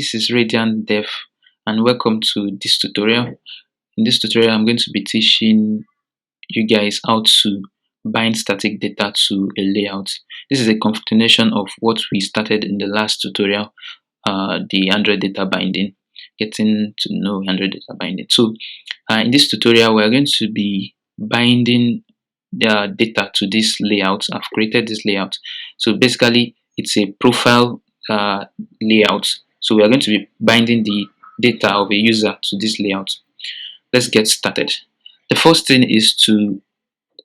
This is Radiant Dev, and welcome to this tutorial. In this tutorial, I'm going to be teaching you guys how to bind static data to a layout. This is a continuation of what we started in the last tutorial, the Android data binding, getting to know Android data binding. So in this tutorial, we're going to be binding the data to this layout. I've created this layout. So basically, it's a profile layout. So we are going to be binding the data of a user to this layout. Let's get started. The first thing is to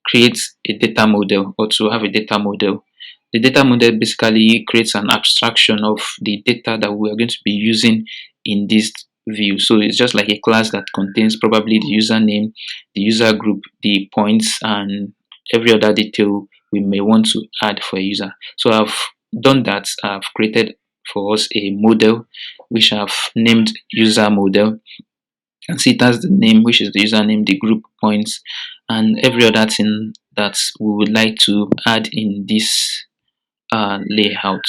create a data model, or to have a data model. The data model basically creates an abstraction of the data that we are going to be using in this view. So it's just like a class that contains probably the username, the user group, the points, and every other detail we may want to add for a user. So I've done that. I've created for us a model which I've named user model, and see it has the name, which is the username, the group, points, and every other thing that we would like to add in this layout.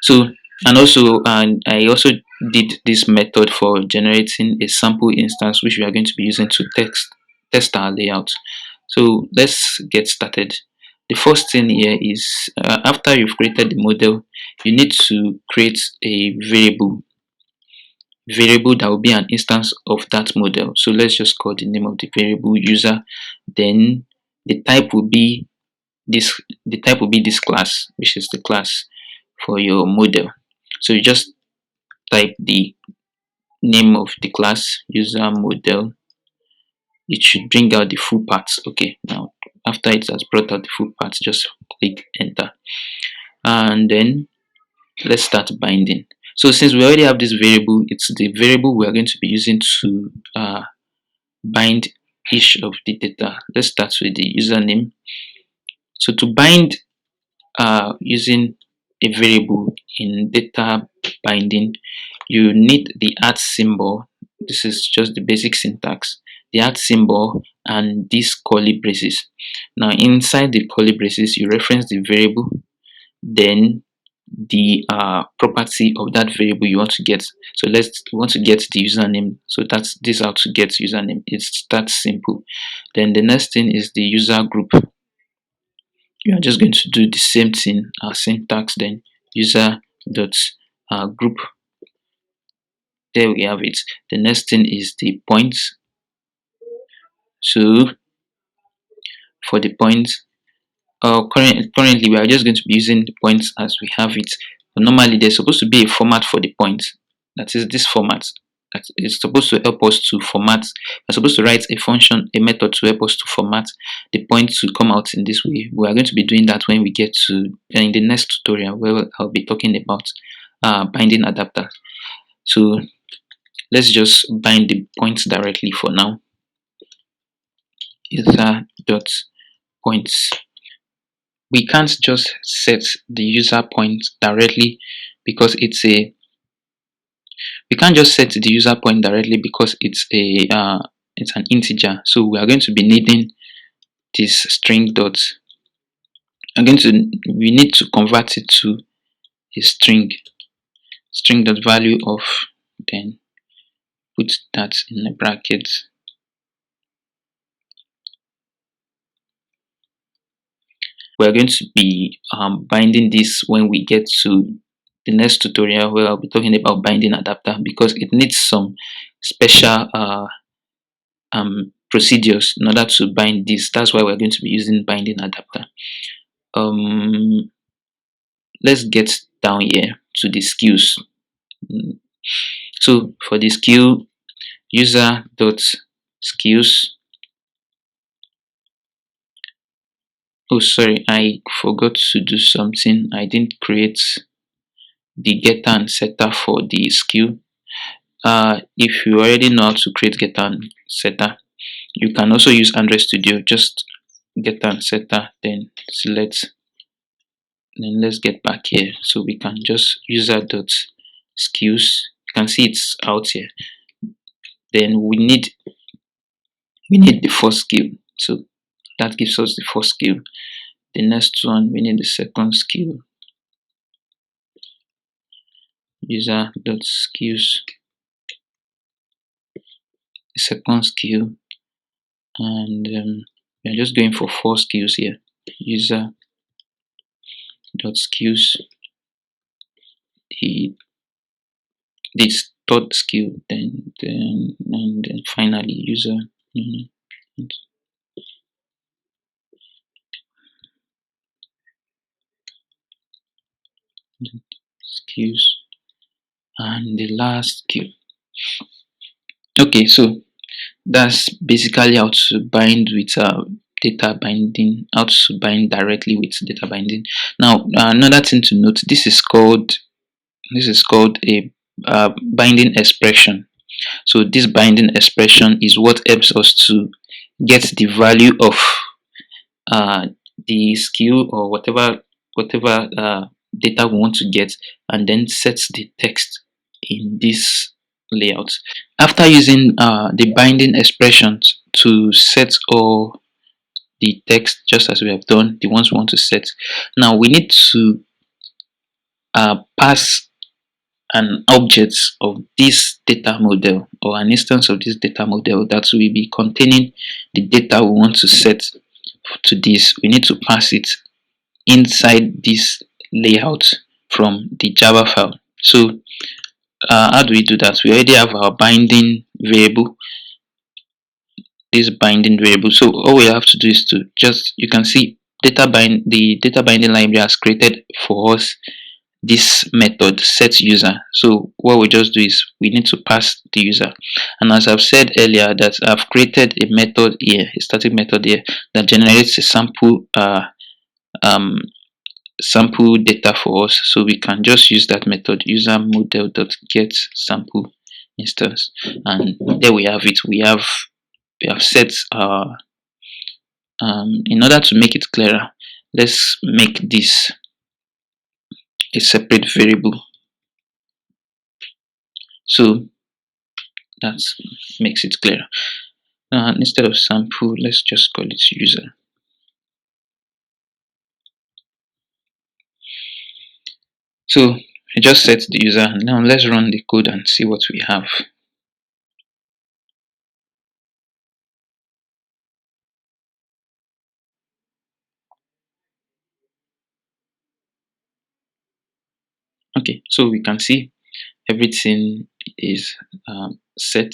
So, and also I also did this method for generating a sample instance which we are going to be using to test our layout. So let's get started. The first thing here is, after you've created the model, you need to create a variable that will be an instance of that model. So let's just call the name of the variable user. Then the type will be this class, which is the class for your model. So you just type the name of the class, user model. It should bring out the full parts. Okay, now after it has brought out the full parts, just click enter, and then let's start binding. So since we already have this variable, it's the variable we are going to be using to bind each of the data. Let's start with the username. So to bind using a variable in data binding, you need the @ symbol. This is just the basic syntax. The @ symbol and these curly braces. Now inside the curly braces, you reference the variable, then the property of that variable you want to get. So we want to get the username. So that's this how to get username. It's that simple. Then the next thing is the user group. You are just going to do the same thing, syntax, then user dot group. There we have it. The next thing is the points. So for the points, currently we are just going to be using the points as we have it. But normally there's supposed to be a format for the points. That is this format. That is supposed to help us to format. We're supposed to write a function, a method to help us to format the points to come out in this way. We are going to be doing that when we get to in the next tutorial, where I'll be talking about binding adapter. So let's just bind the points directly for now. User dot points. We can't just set the user point directly because it's a we can't just set the user point directly because it's an integer. So we are going to be needing this string dot. We need to convert it to a string dot value of, then put that in the bracket. We are going to be binding this when we get to the next tutorial, where I'll be talking about binding adapter, because it needs some special procedures in order to bind this. That's why we're going to be using binding adapter. Let's get down here to the skills. So for the skill, user dot skills. Oh, sorry, I forgot to do something. I didn't create the getter and setter for the skill. If you already know how to create getter and setter, you can also use Android Studio. Just getter and setter, then select. Then let's get back here. So we can just user dot skills. You can see it's out here. Then we need the first skill. So that gives us the first skill. The next one, we need the second skill. user.skills, the second skill, and we're just going for 4 skills here. User.skills, the this third skill, then finally user skills, and the last skill. Okay, so that's basically how to bind with data binding, how to bind directly with data binding. Now, another thing to note: this is called a binding expression. So this binding expression is what helps us to get the value of uh, the skill or whatever data we want to get, and then sets the text in this layout. After using the binding expressions to set all the text, just as we have done the ones we want to set, now we need to pass an object of this data model, or an instance of this data model, that will be containing the data we want to set to this. We need to pass it inside this layout from the Java file. So how do we do that? We already have our binding variable, this binding variable. So all we have to do is to just, you can see the data binding library has created for us this method set user. So what we just do is we need to pass the user, and as I've said earlier, that I've created a method here, a static method here, that generates a sample data for us. So we can just use that method, user model.get sample instance, and there we have it. We have set in order to make it clearer, let's make this a separate variable. So that makes it clear. Instead of sample, let's just call it user. So I just set the user. Now let's run the code and see what we have. Okay, so we can see everything is set.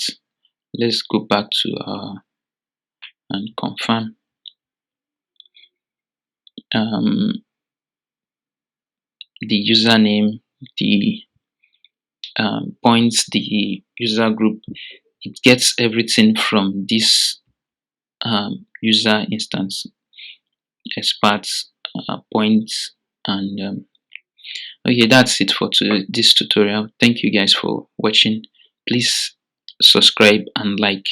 Let's go back to and confirm. The username, the points, the user group, it gets everything from this user instance, experts, points, and okay, that's it for this tutorial. Thank you guys for watching. Please subscribe and like.